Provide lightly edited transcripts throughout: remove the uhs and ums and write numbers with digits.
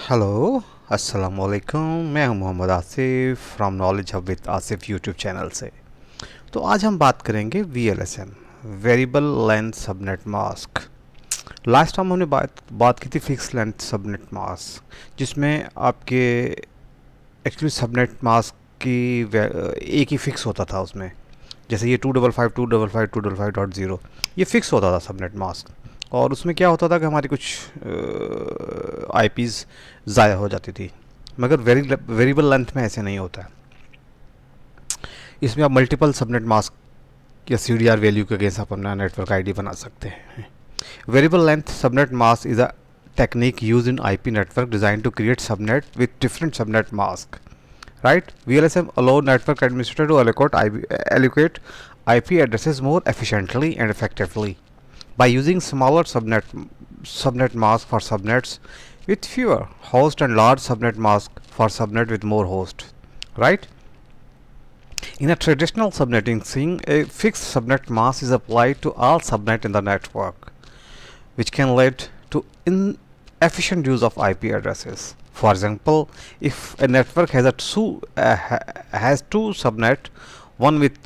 Hello, अस्सलाम वालेकुम। मैं हूं Mohammad Asif from Knowledge Hub with Asif YouTube channel से। तो आज हम बात करेंगे VLSM, variable length subnet mask. Last time हमने बात की थी फिक्स लेंथ सबनेट मास्क, जिसमें आपके एक्चुअली सबनेट मास्क की एक ही फिक्स होता था उसमें। जैसे ये 255 255 255.0 ये फिक्स होता था सबनेट मास्क। और उसमें क्या होता था कि हमारी कुछ आईपीज़ ज़ाया हो जाती थी। मगर वेरिएबल लेंथ में ऐसे नहीं होता है। इसमें आप मल्टीपल सबनेट मास्क या CDR वैल्यू के अगेंस्ट आप अपना नेटवर्क आईडी बना सकते हैं। Variable length subnet mask is a technique used in IP network designed to create subnet with different subnet mask. Right? VLSM allow network administrator to allocate IP addresses more efficiently and effectively by using smaller subnet mask for subnets with fewer hosts and large subnet mask for subnet with more hosts. Right? In a traditional subnetting scene, a fixed subnet mask is applied to all subnet in the network, which can lead to inefficient use of IP addresses. For example, if a network has has two subnet, one with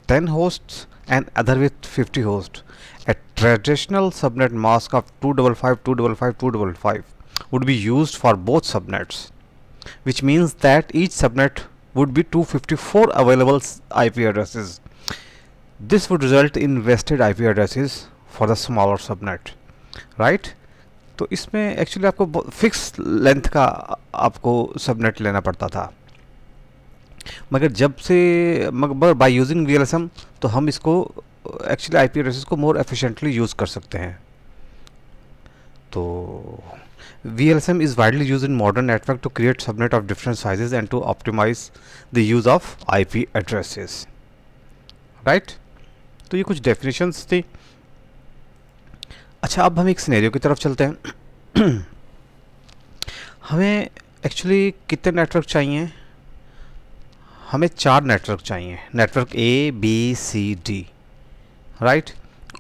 10 hosts and other with 50 hosts, a traditional subnet mask of 255 255 255 would be used for both subnets, which means that each subnet would be 254 available IP addresses. This would result in wasted IP addresses for the smaller subnet, right? तो इसमें actually आपको fix length का आपको subnet लेना पड़ता था। मगर जब से मगर बाय यूजिंग VLSM तो हम इसको एक्चुअली आईपी एड्रेसेस को मोर एफिशिएंटली यूज़ कर सकते हैं। तो VLSM is widely used in modern network to create subnet of different sizes and to optimize the use of IP addresses. Right? तो ये कुछ डेफिनेशंस थी। अच्छा, अब हम एक सिनेरियो की तरफ चलते हैं। हमें एक्चुअली कितने नेटवर्क चाहिए? हमें 4 नेटवर्क चाहिए। Network ABCD, right?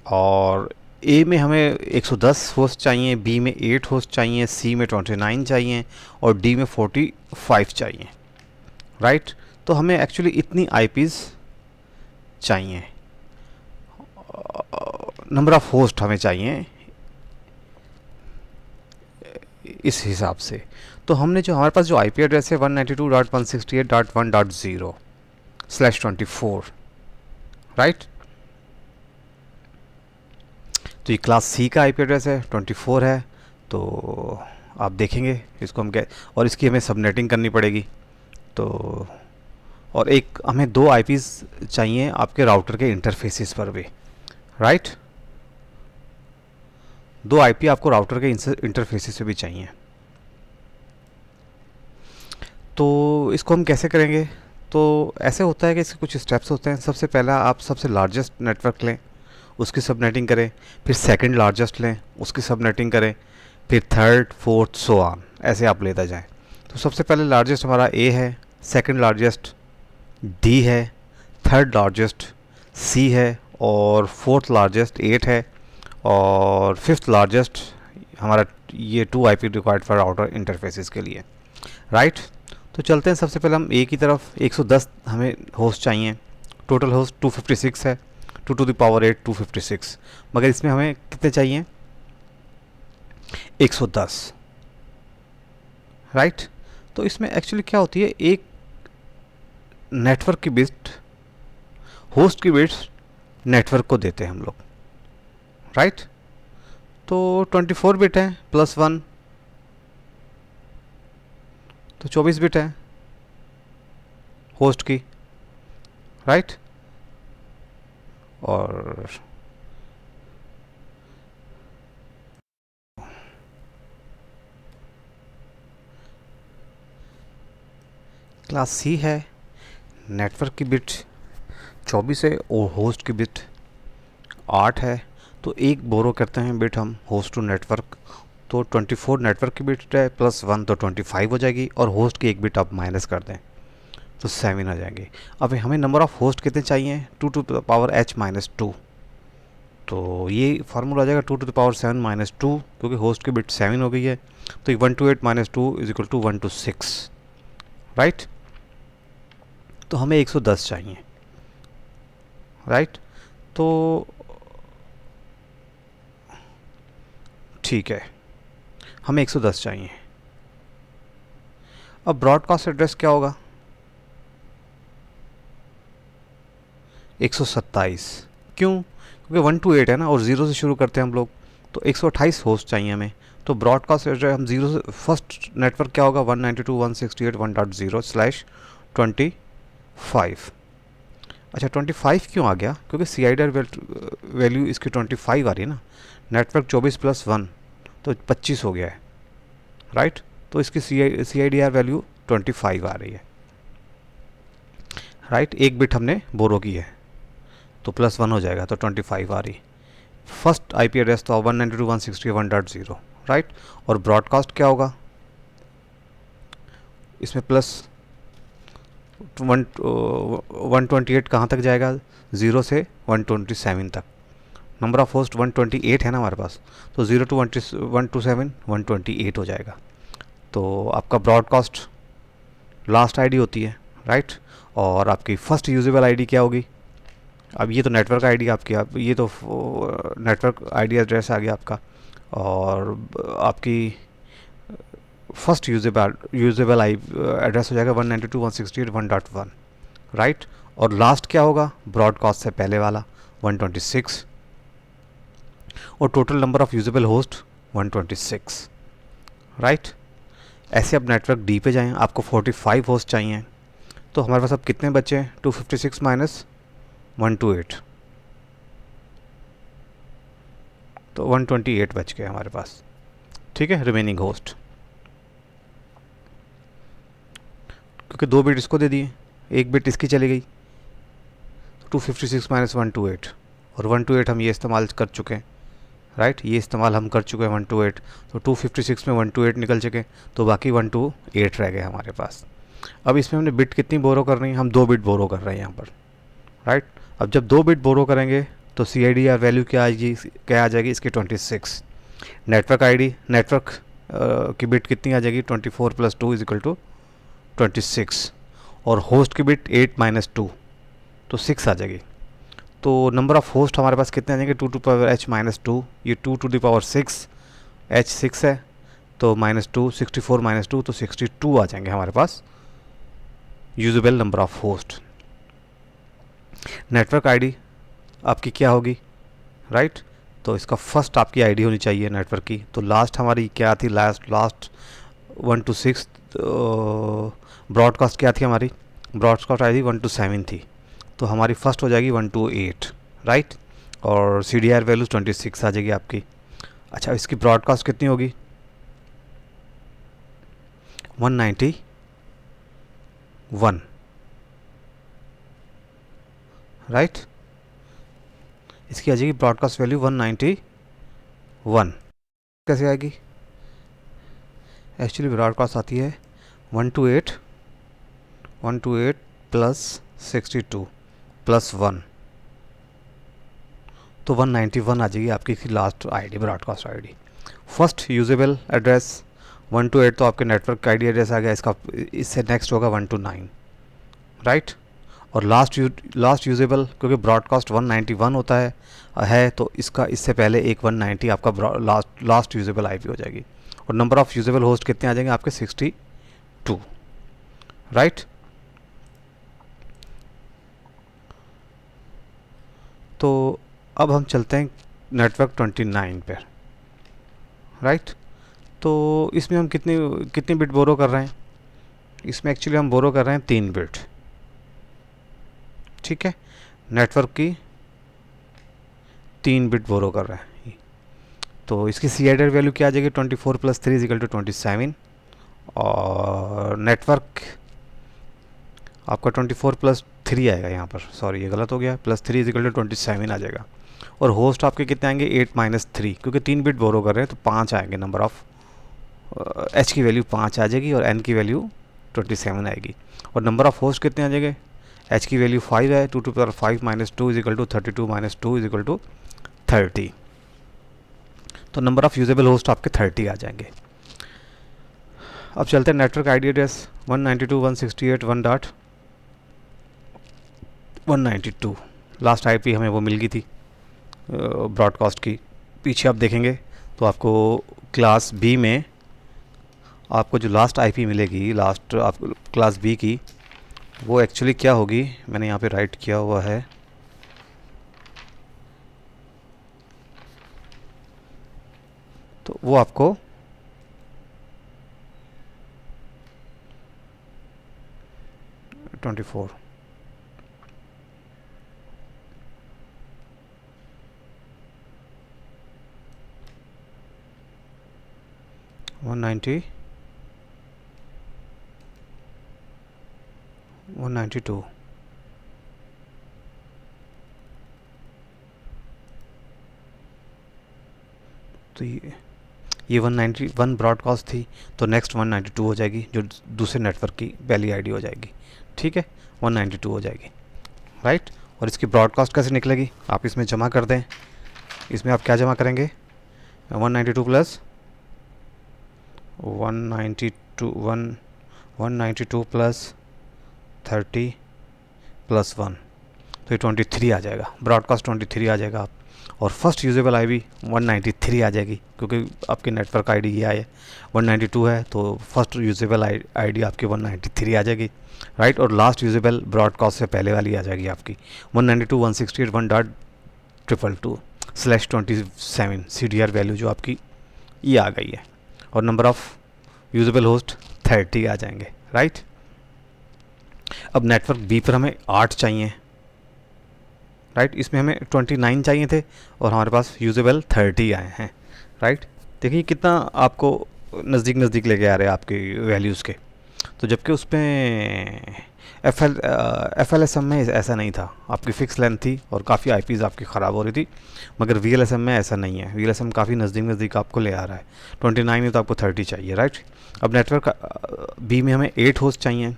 और ए में हमें 110 होस्ट चाहिए, बी में 8 होस्ट चाहिए, सी में 29 चाहिए और डी में 45 चाहिए, राइट? तो हमें एक्चुअली इतनी आईपीज़ चाहिए। नंबर ऑफ़ होस्ट हमें चाहिए इस हिसाब से। तो हमने जो हमारे पास जो आईपी एड्रेस है 192.168.1.0/24, राइट? तो ये क्लास सी का आईपी एड्रेस है, 24 है। तो आप देखेंगे इसको हम क्या, और इसकी हमें सबनेटिंग करनी पड़ेगी। तो और एक हमें 2 आईपीज़ चाहिए आपके राउटर के इंटरफेसेस पर भी, राइट? 2 आईपी आपको राउटर के इंटरफेसेस पे भी चाहिए। तो इसको हम कैसे करेंगे? तो ऐसे होता है कि इसके कुछ स्टेप्स होते हैं। सबसे पहला, आप सबसे लार्जेस्ट नेटवर्क लें, उसकी सबनेटिंग करें। फिर सेकंड लार्जेस्ट लें, उसकी सबनेटिंग करें। फिर थर्ड, फोर्थ, सो ऑन, ऐसे आप लेते जाएं। तो सबसे पहले लार्जेस्ट हमारा ए है, सेकंड लार्जेस्ट डी है, थर्ड लार्जेस्ट सी है और फोर्थ लार्जेस्ट 8 है और फिफ्थ लार्जेस्ट हमारा ये 2 IP required for outer interfaces के लिए, राइट? तो चलते हैं सबसे पहले हम ए की तरफ। 110 हमें होस्ट चाहिए। टोटल होस्ट 256 है, 2 to the power 8 256। मगर इसमें हमें कितने चाहिए? 110, राइट? तो इसमें एक्चुअली क्या होती है, एक नेटवर्क की बिट, होस्ट की बिट्स नेटवर्क को देते हैं हम लोग, राइट? तो 24 बिट है प्लस 1 तो 24 बिट है होस्ट की, राइट? और क्लास सी है, नेटवर्क की बिट 24 है और होस्ट की बिट 8 है। तो एक बोरो करते हैं बिट हम होस्ट टू नेटवर्क, तो 24 नेटवर्क की बिट है प्लस 1 तो 25 हो जाएगी और होस्ट की एक बिट आप माइनस कर दें तो 7 आ जाएंगे। अब हमें नंबर ऑफ़ होस्ट कितने चाहिए? 2 to the power h-2, तो ये फार्मूला आ जाएगा 2⁻7 माइनस 2, क्योंकि होस्ट की बिट 7 हो गई है, तो 128 minus 2 is equal to 126, right. तो हमें 110 चाहिए, राइट। तो ठीक है, हमें 110 चाहिए। अब ब्रॉडकास्ट एड्रेस क्या होगा? 127। क्यों? क्योंकि 128 है ना, और 0 से शुरू करते हैं हम लोग, तो 128 होस्ट चाहिए हमें। तो ब्रॉडकास्ट एड्रेस हम 0 से, फर्स्ट नेटवर्क क्या होगा? 192.168.1.0/25। अच्छा, 25 क्यों आ गया? क्योंकि सी आई डी आर वैल्यू इसकी 25 आ रही है ना। नेटवर्क 24 + 1 तो 25 हो गया है, राइट। तो इसकी सी आई डी आर वैल्यू 25 आ रही है, राइट। एक बिट हमने बोरो की है तो +1 हो जाएगा, तो 25 आ रही। फर्स्ट आईपी एड्रेस तो 192.168.1.0, राइट। और ब्रॉडकास्ट क्या होगा? इसमें +128 कहाँ तक जाएगा? 0 से 127 तक। नंबर ऑफ होस्ट 128 है ना हमारे पास, तो 0 to 127 128 हो जाएगा। तो आपका ब्रॉडकास्ट लास्ट आईडी होती है, राइट। और आपकी फर्स्ट यूजेबल आईडी क्या होगी? अब ये तो नेटवर्क आईडी आपकी, आप ये तो नेटवर्क आईडी एड्रेस आ गया आपका, और आपकी फर्स्ट यूजेबल आई एड्रेस हो जाएगा 192.168.1.1, राइट। और लास्ट क्या होगा? ब्रॉडकास्ट से पहले वाला 126, और total number of usable host 126, right. ऐसे अब नेटवर्क डी पे जाएं, आपको 45 होस्ट चाहिए, तो हमारे पास अब कितने बचे हैं? 256 माइनस 128, तो 128 बच गए हमारे पास, ठीक है, रिमेनिंग होस्ट। क्योंकि 2 बिट इसको दे दिए, 1 बिट इसकी चली गई, 256 माइनस 128, और 128 हम ये इस्तेमाल कर चुके हैं, राइट। ये इस्तेमाल हम कर चुके हैं 128, तो 256 में 128 निकल चुके, तो बाकी 128 रह गए हमारे पास। अब इसमें हमने बिट कितनी बोरो कर रही है? हम 2 बिट बोरो कर रहे हैं यहाँ पर, राइट। अब जब 2 बिट बोरो करेंगे तो सी आई डी आर वैल्यू क्या आ जाएगी इसकी? 26। नेटवर्क आईडी, नेटवर्क की बिट कितनी आ जाएगी? 24 + 2 इज इक्वल टू 26, और होस्ट की बिट 8 - 2 तो 6 आ जाएगी। तो नंबर ऑफ होस्ट हमारे पास कितने आ जाएंगे? 2⁻h-2, ये 2⁻6, h 6 है, तो -2, 64 - 2 तो 62 आ जाएंगे हमारे पास usable number of host. Network ID आपकी क्या होगी, राइट। तो इसका फर्स्ट आपकी आईडी होनी चाहिए नेटवर्क की, तो लास्ट हमारी क्या थी? लास्ट 1 to 6 ब्रॉडकास्ट क्या थी हमारी? ब्रॉडकास्ट आई थी 1 to 7 थी, तो हमारी फर्स्ट हो जाएगी 1 to 8, राइट। और सी डी आर वैल्यू 26 आ जाएगी आपकी। अच्छा, इसकी ब्रॉडकास्ट कितनी होगी? 191, राइट। इसकी आ जाएगी ब्रॉडकास्ट वैल्यू 191। कैसे आएगी? एक्चुअली ब्रॉडकास्ट आती है 128 + 62 + 1, तो 191 आ जाएगी आपकी last ID, broadcast ID. First usable address 128 तो आपके नेटवर्क आईडी एड्रेस आ गया, इसका इससे नेक्स्ट होगा 129, राइट। और लास्ट यूजेबल, क्योंकि ब्रॉडकास्ट 191 होता है तो इसका इससे पहले एक 190 आपका लास्ट यूजेबल आईपी हो जाएगी। और नंबर ऑफ यूजेबल होस्ट कितने आ जाएंगे आपके? 62, राइट। तो अब हम चलते हैं नेटवर्क 29 पर, राइट। तो इसमें हम कितनी बिट बोरो कर रहे हैं? इसमें एक्चुअली हम बोरो कर रहे हैं 3 बिट, ठीक है। नेटवर्क की 3 बिट बोरो कर रहे हैं, तो इसकी सी आई डी आर वैल्यू क्या आ जाएगी? 24 + 3 = 27, और नेटवर्क आपका 24 + 3 आएगा यहाँ पर, सॉरी ये गलत हो गया, +3 = 27 आ जाएगा। और होस्ट आपके कितने आएंगे? 8 - 3, क्योंकि 3 बिट बोरो कर रहे हैं तो 5 आएंगे। नंबर ऑफ एच की वैल्यू 5 आ जाएगी, और एन की वैल्यू 27 आएगी। और नंबर ऑफ होस्ट कितने आ जाएंगे? एच की वैल्यू 5 है, 2 to the power 5 - 2 = 32 - 2 = 30। तो नंबर ऑफ़ यूजेबल होस्ट आपके 30 आ जाएंगे। अब चलते हैं network ID address 192.168.1.192। Last IP हमें वो मिल गई थी ब्रॉडकास्ट की। पीछे आप देखेंगे तो आपको क्लास बी में आपको जो लास्ट आईपी मिलेगी, लास्ट आपको क्लास बी की, वो एक्चुअली क्या होगी, मैंने यहाँ पे राइट किया हुआ है, तो वो आपको 24 190 192 तो ये 191 ब्रॉडकास्ट थी, तो नेक्स्ट 192 हो जाएगी, जो दूसरे नेटवर्क की पहली आईडी हो जाएगी। ठीक है, 192 हो जाएगी, राइट। और इसकी ब्रॉडकास्ट कैसे निकलेगी, आप इसमें जमा कर दें। इसमें आप क्या जमा करेंगे, 192 प्लस 192 प्लस 30 प्लस 1, तो ये 23 आ जाएगा, ब्रॉडकास्ट 23 आ जाएगा आप। और फर्स्ट यूजेबल आईडी 193 आ जाएगी, क्योंकि आपके नेटवर्क आईडी ये है 192 है, तो फर्स्ट यूजेबल आईडी आपकी 193 आ जाएगी, राइट। और लास्ट यूजेबल ब्रॉडकास्ट से पहले वाली आ जाएगी आपकी 192.168.1.2/27 CDR वैल्यू जो आपकी ये आ गई है। और नंबर ऑफ़ यूजेबल होस्ट 30 आ जाएंगे, राइट। अब नेटवर्क बी पर हमें 8 चाहिए, राइट। इसमें हमें 29 चाहिए थे और हमारे पास यूजेबल 30 आए हैं, राइट। देखिए कितना आपको नज़दीक नज़दीक लेके आ रहे हैं आपकी वैल्यूज़ के। तो जबकि उसमें FLSM में ऐसा नहीं था, आपकी फ़िक्स लेंथ थी और काफ़ी आईपीज़ आपकी ख़राब हो रही थी, मगर VLSM में ऐसा नहीं है। VLSM काफ़ी नज़दीक नज़दीक आपको ले आ रहा है, 29 में तो आपको 30 चाहिए, राइट। अब नेटवर्क बी में हमें 8 होस्ट चाहिए,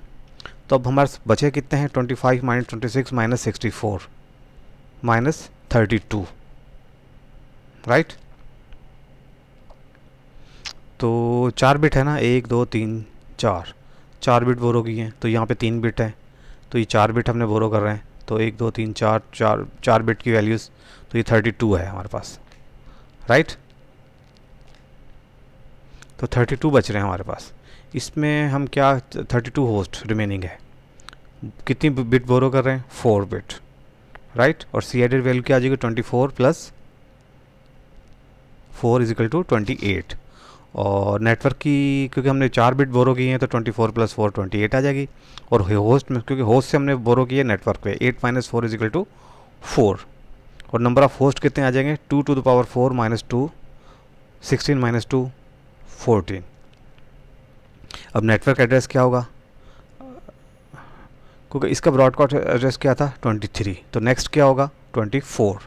तो अब हमारे बचे कितने हैं, 25 माइनस 26 माइनस 64 माइनस 32, राइट। तो 4 बिट है ना, 1 2 3 4 बिट बोरो की हैं, तो यहाँ पे 3 बिट है, तो ये 4 बिट हमने बोरो कर रहे हैं, तो 1 2 3 4 बिट की वैल्यूज़, तो ये 32 है हमारे पास, राइट। तो 32 बच रहे हैं हमारे पास। इसमें हम क्या 32 होस्ट रिमेनिंग है, कितनी बिट बोरो कर रहे हैं, 4 बिट, राइट। और CID वैल्यू क्या आ जाएगी, 24 प्लस 4 इज इक्वल टू 28। और नेटवर्क की क्योंकि हमने 4 बिट बोरो की हैं, तो 24 प्लस 4 28 आ जाएगी। और होस्ट में क्योंकि होस्ट से हमने बोरो की है नेटवर्क पे, 8 माइनस 4 इज इक्वल टू 4। और नंबर ऑफ़ होस्ट कितने आ जाएंगे, 2 to the power 4 minus 2 16 minus 2 14। अब नेटवर्क एड्रेस क्या होगा, क्योंकि इसका ब्रॉडकास्ट एड्रेस क्या था 23, तो नेक्स्ट क्या होगा 24,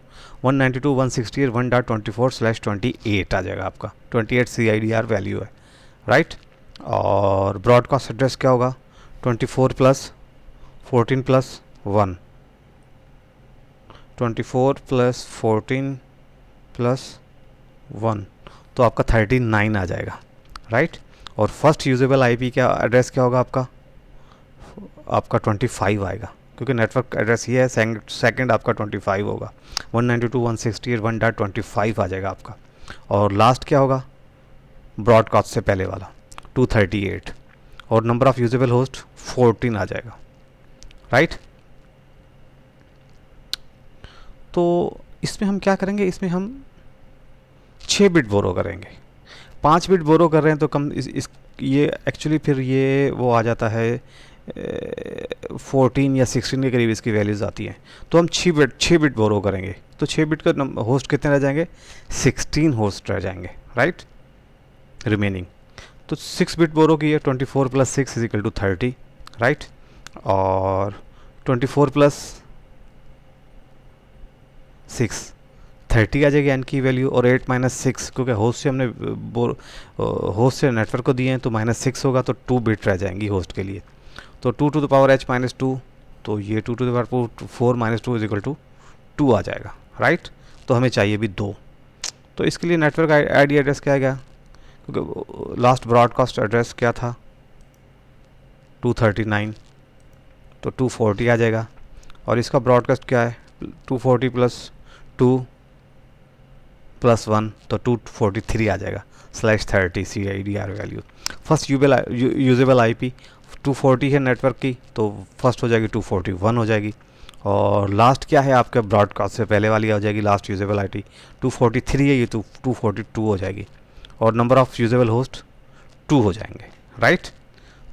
192.168.1.24/28 आ जाएगा आपका, 28 CIDR वैल्यू है, राइट। और ब्रॉडकास्ट एड्रेस क्या होगा 24 प्लस 14 प्लस 1, 24 प्लस 14 प्लस 1, तो आपका 39 आ जाएगा, राइट। और फर्स्ट यूजेबल आईपी क्या एड्रेस क्या होगा आपका 25 आएगा, क्योंकि नेटवर्क एड्रेस ये है, सेकंड आपका 25 होगा, 192.168.1.25 आ जाएगा आपका। और लास्ट क्या होगा ब्रॉडकास्ट से पहले वाला 238, और नंबर ऑफ़ यूजेबल होस्ट 14 आ जाएगा, राइट। तो इसमें हम क्या करेंगे, इसमें हम 6 बिट बोरो करेंगे, 5 बिट बोरो कर रहे हैं तो कम ये एक्चुअली फिर ये वो आ जाता है 14 या 16 के करीब इसकी वैल्यूज़ आती हैं। तो हम 6 बिट बोरो करेंगे, तो 6 बिट का होस्ट कितने रह जाएंगे, 16 होस्ट रह जाएंगे, राइट, रिमेनिंग। तो 6 बिट बोरो की है, 24 plus 6 is equal to 30, right. और 24 प्लस 6 30 आ जाएगी एन की वैल्यू, और 8 माइनस 6 क्योंकि होस्ट से हमने होस्ट से नेटवर्क को दिए हैं, तो -6 होगा, तो 2 बिट रह जाएंगी होस्ट के लिए। तो 2 to the power h minus 2, तो ये 2 to the power 4 minus 2 is equal to 2 आ जाएगा, राइट। तो हमें चाहिए भी 2। तो इसके लिए नेटवर्क आईडी एड्रेस क्या आ गया, क्योंकि लास्ट ब्रॉडकास्ट एड्रेस क्या था 239, तो 240 आ जाएगा। और इसका ब्रॉडकास्ट क्या है 240 + 2 + 1, तो 243 आ जाएगा /30 CIDR value. First usable IP 240 है नेटवर्क की, तो फर्स्ट हो जाएगी 241 हो जाएगी। और लास्ट क्या है आपके ब्रॉडकास्ट से पहले वाली आ जाएगी लास्ट यूजेबल IP 243 है, ये 242 हो जाएगी। और नंबर ऑफ़ यूजेबल होस्ट 2 हो जाएंगे, राइट।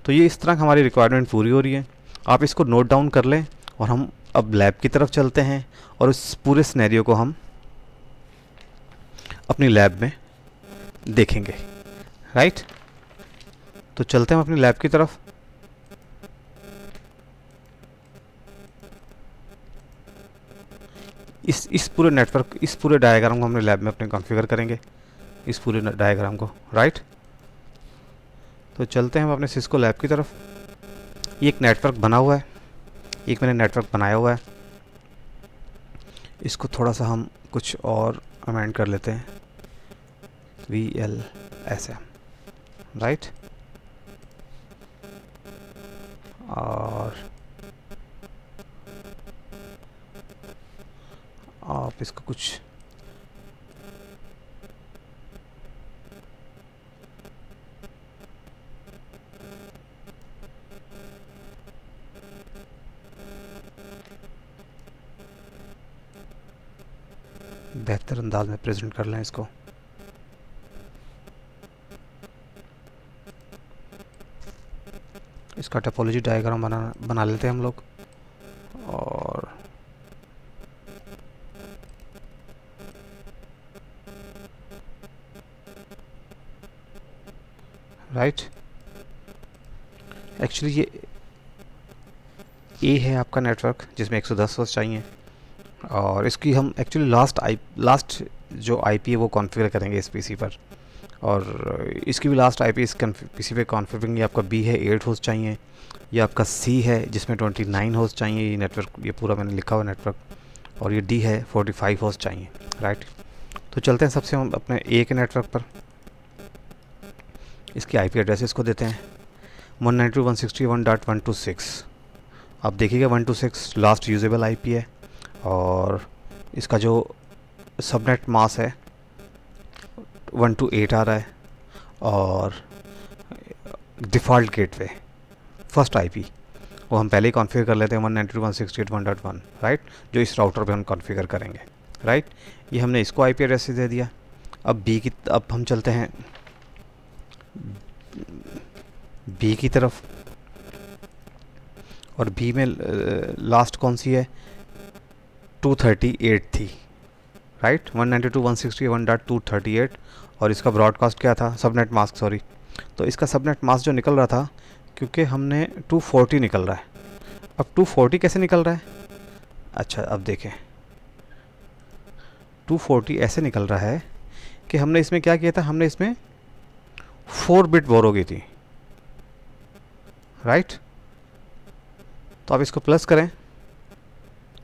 तो ये इस तरह हमारी रिक्वायरमेंट पूरी हो रही है। आप इसको नोट डाउन कर लें और हम अब लैब की तरफ चलते हैं और इस पूरे सिनेरियो को हम अपनी लैब में देखेंगे, राइट। तो चलते हैं अपनी लैब की तरफ। इस पूरे नेटवर्क, इस पूरे डायग्राम को हमने लैब में अपने कॉन्फ़िगर करेंगे, इस पूरे डायग्राम को, राइट। तो चलते हैं हम अपने सिस्को लैब की तरफ। ये एक नेटवर्क बना हुआ है, एक मैंने नेटवर्क बनाया हुआ है। इसको थोड़ा सा हम कुछ और अमेंड कर लेते हैं, VLSM, राइट। और आप इसको कुछ बेहतर अंदाज में प्रेजेंट कर लें इसको। इसका टोपोलॉजी डायग्राम बना लेते हैं हम लोग। और राइट, एक्चुअली ये ए है आपका नेटवर्क जिसमें 110 होस्ट चाहिए। और इसकी हम एक्चुअली लास्ट जो आईपी है वो कॉन्फ़िगर करेंगे इस पीसी पर। और इसकी भी लास्ट आईपी इस पीसी पे कॉन्फ़िगर, ये आपका बी है 8 होस्ट चाहिए, ये आपका सी है जिसमें 29 होस्ट चाहिए, ये नेटवर्क, ये पूरा मैंने लिखा हुआ नेटवर्क। और ये डी है 45 होस्ट चाहिए, राइट। तो चलते हैं सबसे हम अपने ए के नेटवर्क पर। इसकी आईपी एड्रेसेस को देते हैं 192.168.126। आप देखिएगा 126 लास्ट यूजेबल आईपी है। और इसका जो सबनेट मास है 128 आ रहा है। और डिफ़ॉल्ट गेटवे फर्स्ट आईपी वो हम पहले ही कॉन्फ़िगर कर लेते हैं 192.168.1.1, राइट, जो इस राउटर पे हम कॉन्फ़िगर करेंगे, राइट। ये हमने इसको आईपी एड्रेस दे दिया। अब हम चलते हैं बी की तरफ। और बी में लास्ट कौन सी है 238 थी, राइट, 192.168.238। और इसका ब्रॉडकास्ट क्या था सबनेट मास्क, सॉरी। तो इसका सबनेट मास्क जो निकल रहा था, क्योंकि हमने 240 निकल रहा है। अब 240 कैसे निकल रहा है, अच्छा अब देखें 240 ऐसे निकल रहा है कि हमने इसमें क्या किया था, हमने इसमें 4 बिट बोरो की थी, राइट। तो आप इसको प्लस करें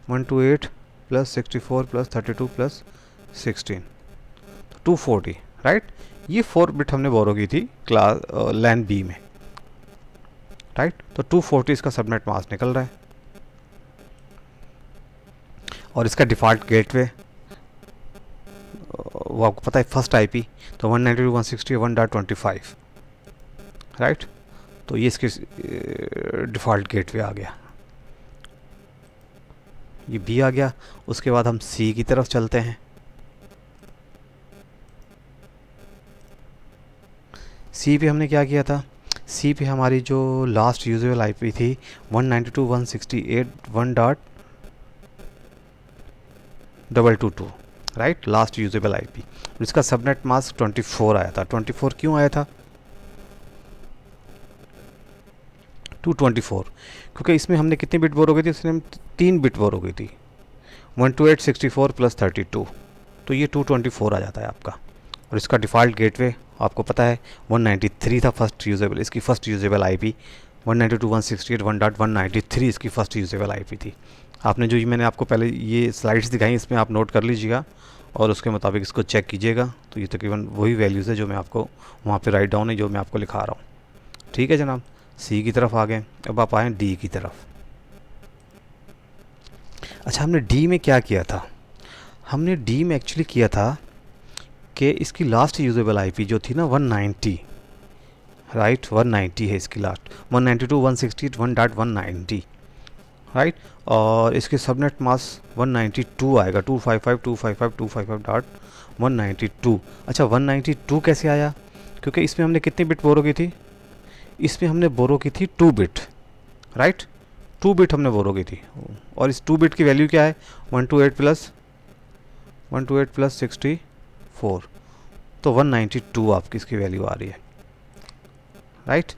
128 + 64 + 32 + 16, तो 240, राइट। ये 4 बिट हमने बोरो की थी क्लास लैन बी में, राइट। तो 240 इसका सबनेट मास्क निकल रहा है। और इसका डिफ़ॉल्ट गेटवे वो आपको पता है फर्स्ट आईपी, तो 192.168.1.25, राइट। तो ये इसके डिफ़ॉल्ट गेटवे आ गया, ये बी आ गया। उसके बाद हम सी की तरफ चलते हैं। सी पे हमने क्या किया था, सी पे हमारी जो लास्ट यूजेबल आईपी थी 192.168.1.222, राइट, लास्ट यूजेबल आईपी। इसका सबनेट मास्क 24 आया था। 24 क्यों आया था 224, क्योंकि इसमें हमने कितनी बिट बोर हो गई थी, इसमें 3 बिट बोर हो गई थी 128 64 + 32, तो ये 224 आ जाता है आपका। और इसका डिफ़ॉल्ट गेटवे आपको पता है 193 था फर्स्ट यूजेबल, इसकी फ़र्स्ट यूजेबल आईपी 192.168.1.193 इसकी फ़र्स्ट यूजेबल आईपी थी। आपने जो मैंने आपको पहले ये स्लाइड्स दिखाई इसमें आप नोट कर लीजिएगा। और उसके मुताबिक इसको चेक कीजिएगा। तो ये तकरीबन वही वैल्यूज़ है जो मैं आपको वहाँ पे राइट डाउन है, जो मैं आपको लिखा रहा हूँ। ठीक है जनाब, सी की तरफ आ गए। अब आप आएँ डी की तरफ। अच्छा, हमने डी में क्या किया था? हमने डी में एक्चुअली किया था कि इसकी लास्ट यूजेबल आईपी जो थी ना 190, राइट, 190 है इसकी लास्ट, 192.168.1.190, राइट। और इसके सबनेट मास्क 192 आएगा, 255.255.255.192। अच्छा, 192 कैसे आया? क्योंकि इसमें हमने कितनी बिट बोरो की थी? इसमें हमने बोरो की थी 2 बिट, राइट, 2 बिट हमने बोरो की थी। और इस 2 बिट की वैल्यू क्या है? 128 प्लस 64, तो 192 आपकी इसकी वैल्यू आ रही है, राइट।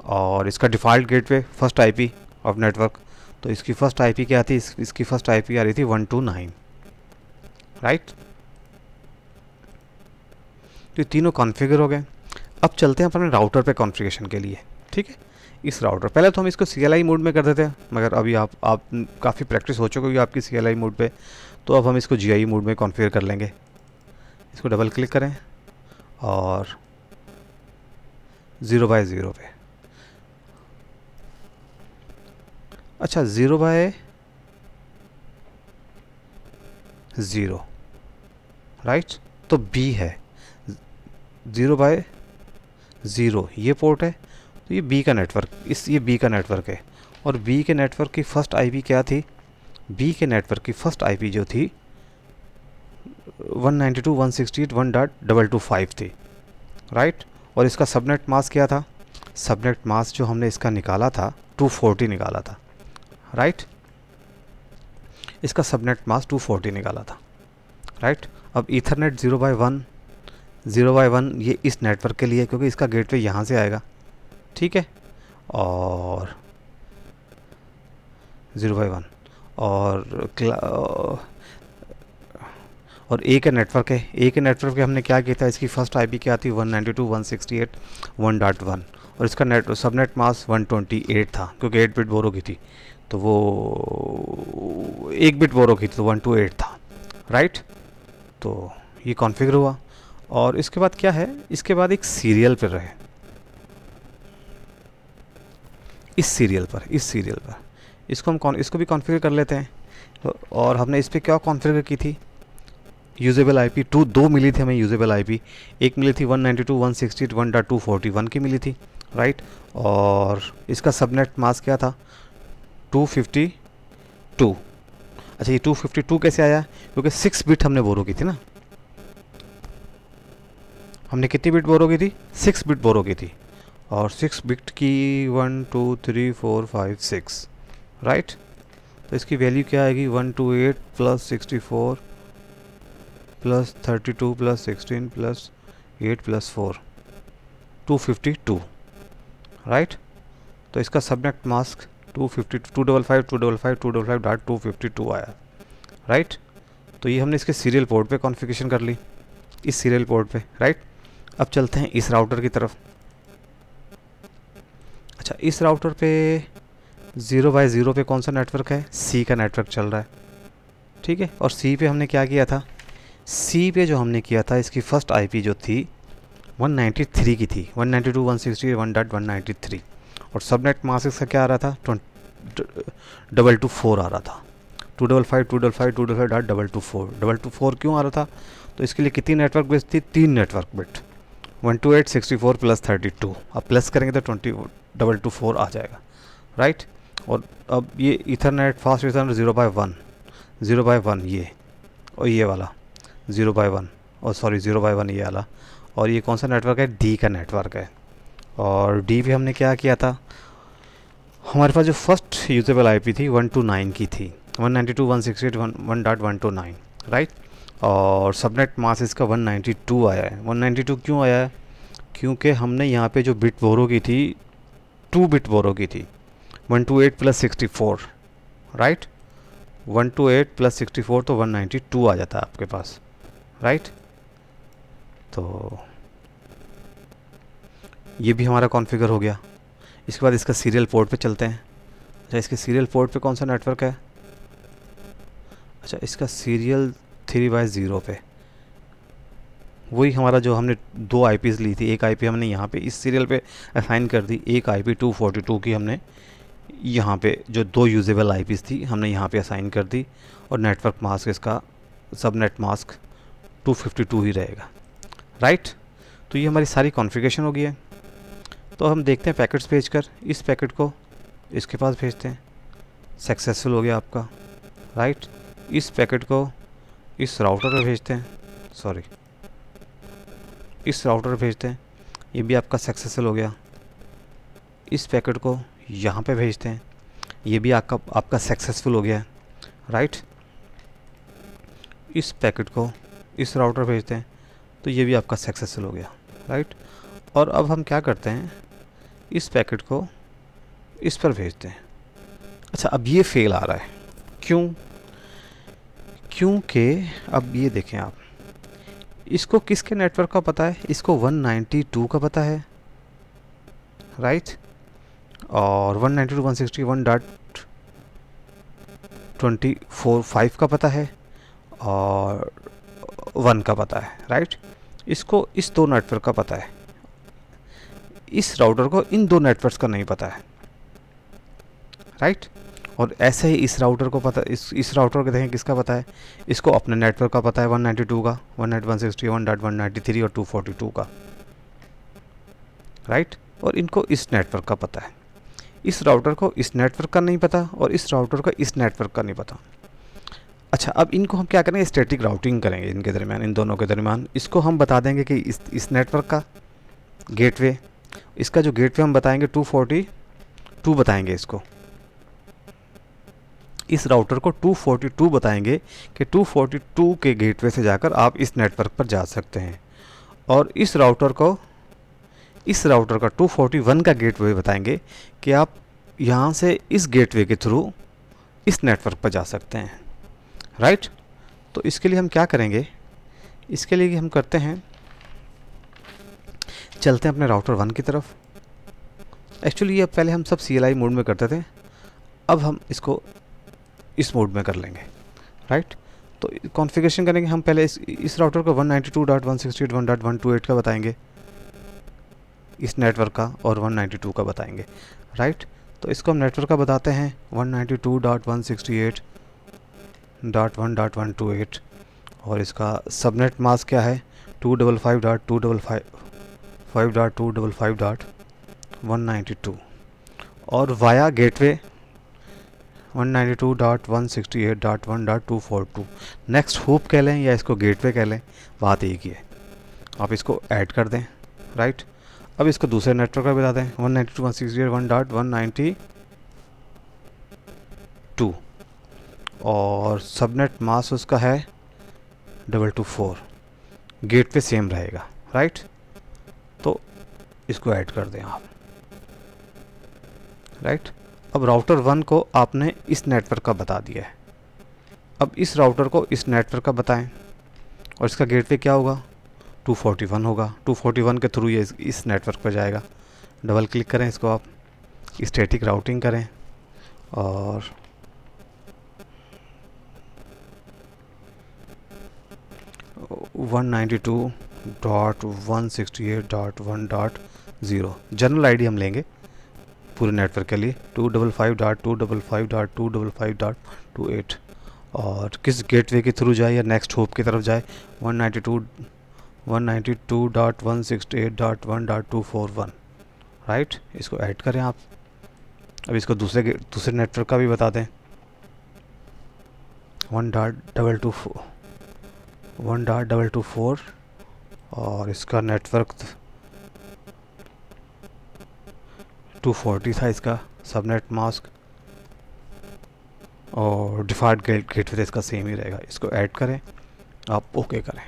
और इसका default gateway first IP of network, तो इसकी फ़र्स्ट आईपी क्या थी? इसकी फ़र्स्ट आईपी आ रही थी 129, राइट। तो ये तीनों कॉन्फ़िगर हो गए। अब चलते हैं अपने राउटर पे कॉन्फ़िगरेशन के लिए। ठीक है, इस राउटर, पहले तो हम इसको CLI मोड में कर देते हैं, मगर अभी आप काफ़ी प्रैक्टिस हो चुकी होगी आपकी CLI मोड पे, तो अब हम इसको GI मोड में कॉन्फ़िगर कर लेंगे। इसको डबल क्लिक करें और 0/0 पे, अच्छा 0/0, राइट, तो B है 0/0, ये पोर्ट है, तो ये B का नेटवर्क, ये B का नेटवर्क है। और B के नेटवर्क की फ़र्स्ट आईपी क्या थी? B के नेटवर्क की फ़र्स्ट आईपी जो थी 192.168.1.225 थी, राइट। और इसका सबनेट मास्क क्या था? सबनेट मास्क जो हमने इसका निकाला था 240 निकाला था, राइट। इसका सबनेट मास्क 240 निकाला था, राइट। अब ईथरनेट 0/1 ये इस नेटवर्क के लिए, क्योंकि इसका गेटवे यहाँ से आएगा, ठीक है। और 0/1 और ए का नेटवर्क है। ए के नेटवर्क पे हमने क्या किया था? इसकी फ़र्स्ट आईपी क्या थी? 192.168.1.1, और इसका सबनेट मास्क 128 था, क्योंकि 8 बिट बोरो की थी, तो वो 1 बिट बोरो की थी, तो 128 था, राइट। तो ये कॉन्फ़िगर हुआ। और इसके बाद क्या है? इसके बाद एक सीरियल पर रहे, इस सीरियल पर इसको भी कॉन्फ़िगर कर लेते हैं। और हमने इस पर क्या कॉन्फ़िगर की थी? यूजेबल आईपी दो मिली थी हमें यूजेबल आईपी। एक मिली थी 192.168.1.241 की मिली थी, राइट। और इसका सबनेट मास्क क्या था? 252। अच्छा, ये 252 कैसे आया? क्योंकि 6 बिट हमने बोरो की थी ना। हमने कितनी बिट बोरो की थी? 6 बिट बोरो की थी। और 6 बिट की 1 2 3 4 5 6, राइट। तो इसकी वैल्यू क्या आएगी? 128 plus 64 plus 32 plus 16 plus 8 plus 4, 252, right. तो इसका सबनेट मास्क 255.255.255.252 आया, राइट। तो ये हमने इसके सीरियल पोर्ट पे कॉन्फ़िगरेशन कर ली, इस सीरियल पोर्ट पे, राइट। अब चलते हैं इस राउटर की तरफ। अच्छा, इस राउटर पे 0/0 पे कौन सा नेटवर्क है? सी का नेटवर्क चल रहा है, ठीक है। और सी पे हमने क्या किया था? सी पे जो हमने किया था, इसकी फ़र्स्ट आईपी जो थी 193 की थी, 192.168.1.193, और सबनेट मास्क इसका क्या आ रहा था? 224 आ रहा था, 255.255.255.224। 224 क्यों आ रहा था? तो इसके लिए कितनी नेटवर्क बिट थी? 3 नेटवर्क बिट, 128 64 प्लस 32। अब प्लस करेंगे तो 224 आ जाएगा, राइट। और अब ये ईथरनेट, फास्ट ईथरनेट 0/1 ये, और ये वाला 0/1, और सॉरी 0/1 ये वाला। और ये कौन सा नेटवर्क है? डी का नेटवर्क है। और डी पे हमने क्या किया था? हमारे पास जो फर्स्ट यूजेबल आईपी थी 129 की थी, 192.168.1.129, राइट। और सबनेट मास्क इसका 192 आया है। 192 क्यों आया है? क्योंकि हमने यहाँ पे जो बिट बोरो की थी 2 बिट बोरो की थी, 128 प्लस 64, राइट। 128 प्लस 64 तो 192 आ जाता है आपके पास, राइट। तो ये भी हमारा कॉन्फ़िगर हो गया। इसके बाद इसका सीरियल पोर्ट पे चलते हैं। अच्छा, इसके सीरियल पोर्ट पे कौन सा नेटवर्क है? अच्छा, इसका सीरियल 3/0 पे, वही हमारा जो हमने 2 IPs ली थी, एक IP हमने यहाँ पे इस सीरियल पे असाइन कर दी, एक IP 242 की हमने यहाँ पे जो 2 यूजेबल IPs थी हमने यहाँ पे असाइन कर दी, और नेटवर्क मास्क इसका सबनेट मास्क 252 ही रहेगा, राइट। तो ये हमारी सारी कॉन्फ़िगरेशन हो गई है। तो हम देखते हैं पैकेट्स भेजकर, इस पैकेट को इसके पास भेजते हैं, सक्सेसफुल हो गया आपका, राइट। इस पैकेट को इस राउटर पे भेजते हैं, सॉरी इस राउटर पे भेजते हैं, ये भी आपका सक्सेसफुल हो गया। इस पैकेट को यहाँ पे भेजते हैं, ये भी आपका सक्सेसफुल हो गया, राइट। इस पैकेट को इस राउटर भेजते हैं, तो ये भी आपका सक्सेसफुल हो गया, राइट। और अब हम क्या करते हैं, इस पैकेट को इस पर भेजते हैं। अच्छा, अब ये फेल आ रहा है, क्यों? क्योंकि अब ये देखें आप, इसको किसके नेटवर्क का पता है? इसको 192 का पता है, राइट। और 192.168.24.5 का पता है, और 1 का पता है, राइट। इसको इस 2 नेटवर्क का पता है, इस राउटर को इन 2 नेटवर्क्स का नहीं पता है, राइट। और ऐसे ही इस राउटर को पता, इस राउटर को देखें किसका पता है, इसको अपने नेटवर्क का पता है 192 का, 192.168.193 और 242 का, राइट। और इनको इस नेटवर्क का पता है, इस राउटर को इस नेटवर्क का नहीं पता, और इस राउटर को इस नेटवर्क का नहीं पता। अच्छा, अब इनको हम क्या करेंगे, स्टैटिक राउटिंग करेंगे इनके दरमियान, इन दोनों के दरमियान। इसको हम बता देंगे कि इस नेटवर्क का गेटवे, इसका जो गेटवे हम बताएंगे 242 बताएंगे इसको, इस राउटर को 242 बताएंगे कि 242 के गेटवे से जाकर आप इस नेटवर्क पर जा सकते हैं। और इस राउटर का 241 का गेटवे बताएंगे कि आप यहाँ से इस गेटवे के थ्रू इस नेटवर्क पर जा सकते हैं, राइट। तो इसके लिए हम क्या करेंगे, इसके लिए हम करते हैं, चलते हैं अपने राउटर 1 की तरफ। एक्चुअली ये पहले हम सब CLI मोड में करते थे, अब हम इसको इस मोड में कर लेंगे, राइट। तो कॉन्फ़िगरेशन करेंगे हम पहले इस राउटर को 192.168.128 का बताएंगे, इस नेटवर्क का, और 192 का बताएंगे, राइट। तो इसको हम नेटवर्क का बताते हैं 192.168.1.128, और इसका सबनेट मास्क क्या है 255.255.255.192, और वाया गेटवे 192.168.1.242। नेक्स्ट होप कह लें या इसको गेटवे कह लें, बात एक ही है। आप इसको ऐड कर दें, राइट। अब इसको दूसरे नेटवर्क पर बता दें 192.168.1.192, और सबनेट मास्क उसका है 224, गेटवे सेम रहेगा, राइट। तो इसको ऐड कर दें आप, राइट। अब राउटर 1 को आपने इस नेटवर्क का बता दिया है, अब इस राउटर को इस नेटवर्क का बताएं, और इसका गेटवे क्या होगा 241 होगा, 241 के थ्रू ये इस नेटवर्क पर जाएगा। डबल क्लिक करें इसको, आप स्टैटिक राउटिंग करें, और (192.168.1.0) जनरल आईडी हम लेंगे पूरे नेटवर्क के लिए 255.255.255.28, और किस गेटवे के थ्रू जाए या नेक्स्ट होप की तरफ जाए 192.168.1.241, राइट। इसको ऐड करें आप। अब इसको दूसरे नेटवर्क का भी बता दें 1.224, और इसका नेटवर्क 240 था इसका सबनेट मास्क, और डिफ़ॉल्ट गेटवे इसका सेम ही रहेगा। इसको ऐड करें आप, ओके करें,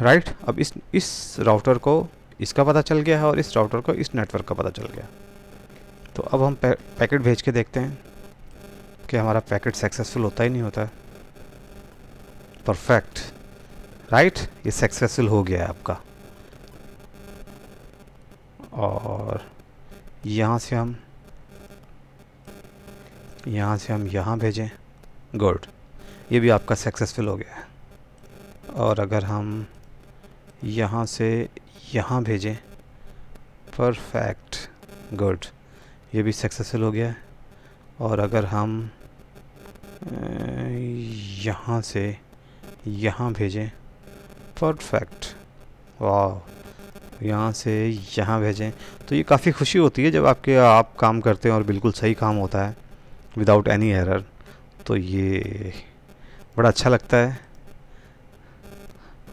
राइट। अब इस राउटर को इसका पता चल गया है, और इस राउटर को इस नेटवर्क का पता चल गया। तो अब हम पैकेट भेज के देखते हैं कि हमारा पैकेट सक्सेसफुल होता ही नहीं होता है। परफेक्ट, राइट, ये सक्सेसफुल हो गया है आपका। और यहाँ से हम यहाँ भेजें, गुड। ये भी आपका सक्सेसफुल हो गया है। और अगर हम यहाँ से यहाँ भेजें, परफेक्ट, गुड, ये भी सक्सेसफुल हो गया है। और अगर हम यहाँ से यहाँ भेजें, परफेक्ट, वाह, यहाँ से यहाँ भेजें, तो ये काफ़ी खुशी होती है जब आप काम करते हैं और बिल्कुल सही काम होता है विदाउट एनी एरर, तो ये बड़ा अच्छा लगता है।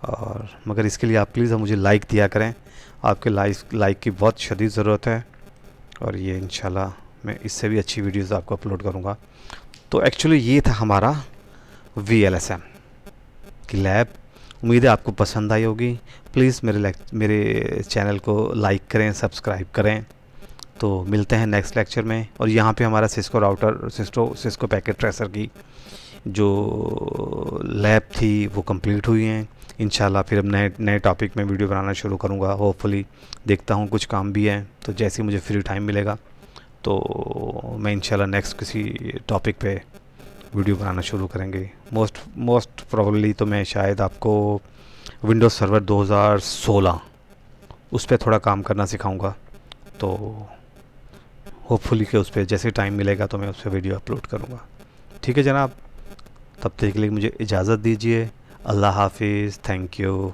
और मगर इसके लिए आप प्लीज़ मुझे लाइक दिया करें, आपके लाइक की बहुत शदीद ज़रूरत है। और ये इंशाल्लाह मैं इससे भी अच्छी वीडियोस आपको अपलोड करूँगा। तो एक्चुअली ये था हमारा VLSM की लैब। उम्मीद है आपको पसंद आई होगी। प्लीज़ मेरे चैनल को लाइक करें, सब्सक्राइब करें। तो मिलते हैं नेक्स्ट लेक्चर में। और यहाँ पे हमारा Cisco router, Cisco packet tracer की जो लैब थी वो कंप्लीट हुई हैं। इंशाल्लाह फिर अब नए टॉपिक में वीडियो बनाना शुरू करूँगा। होपफुली देखता हूँ, कुछ काम भी है तो जैसे ही मुझे फ्री टाइम मिलेगा तो मैं इंशाल्लाह नेक्स्ट किसी टॉपिक पे वीडियो बनाना शुरू करेंगे। मोस्ट प्रोबेबली तो मैं शायद आपको विंडोज़ सर्वर 2016 उस पर थोड़ा काम करना सिखाऊंगा। तो होपफुली कि उस पर जैसे टाइम मिलेगा तो मैं उस पर वीडियो अपलोड करूँगा। ठीक है जनाब, तब तक के लिए मुझे इजाज़त दीजिए। अल्लाह हाफिज़, थैंक यू।